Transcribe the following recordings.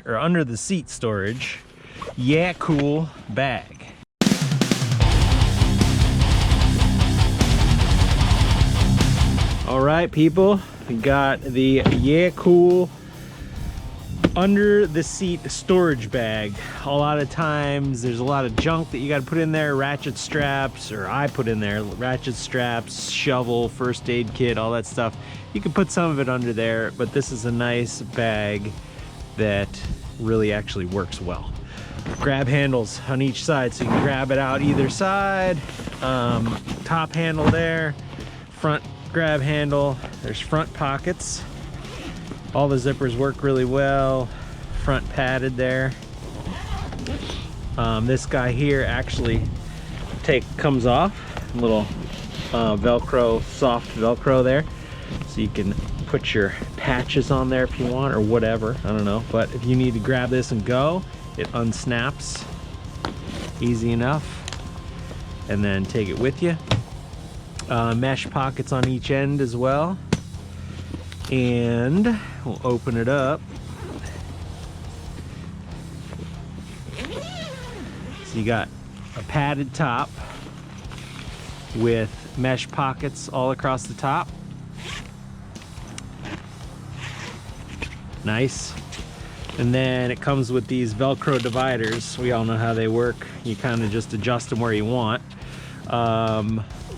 or under the seat storage Yeacool bag. All right, people, we got the Yeacool under the seat storage bag. A lot of times there's a lot of junk that you got to put in there, ratchet straps, or I put in there ratchet straps, shovel, first aid kit, all that stuff. You can put some of it under there, but this is a nice bag that really actually works well. Grab handles on each side, so you can grab it out either side. Top handle there, front grab handle, there's front pockets. All the zippers work really well. Front padded there. This guy here actually comes off. A little Velcro, soft Velcro there. So you can put your patches on there if you want, or whatever, I don't know. But if you need to grab this and go, it unsnaps easy enough. And then take it with you. Mesh pockets on each end as well. And we'll open it up. So you got a padded top with mesh pockets all across the top. Nice. And then it comes with these Velcro dividers. We all know how they work. You kind of just adjust them where you want.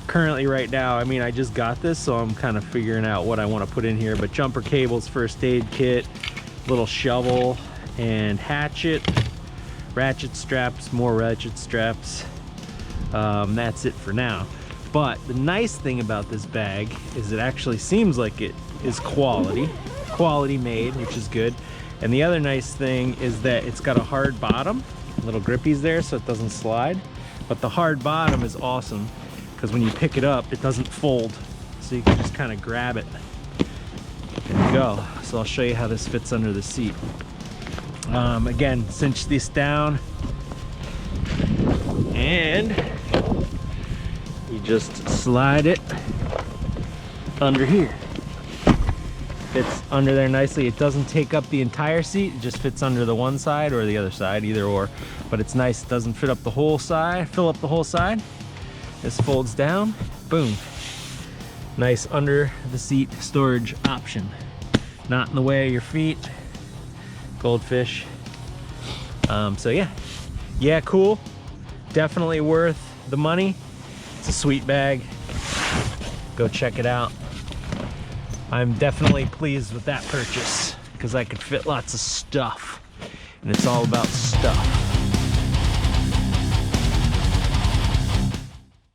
Currently right now, I mean, I just got this, so I'm kind of figuring out what I want to put in here, but jumper cables, first aid kit, little shovel and hatchet, ratchet straps, more ratchet straps. That's it for now. But the nice thing about this bag is it actually seems like it is quality made, which is good. And the other nice thing is that it's got a hard bottom, little grippies there so it doesn't slide. But the hard bottom is awesome, because when you pick it up, it doesn't fold. So you can just kind of grab it. There you go. So I'll show you how this fits under the seat. Again, cinch this down. And you just slide it under here. Fits under there nicely. It doesn't take up the entire seat. It just fits under the one side or the other side, either or. But it's nice. It doesn't fit up the whole side, fill up the whole side. This folds down, boom. Nice under the seat storage option. Not in the way of your feet. Goldfish. So yeah, Yeacool. Definitely worth the money. It's a sweet bag. Go check it out. I'm definitely pleased with that purchase because I could fit lots of stuff. And it's all about stuff.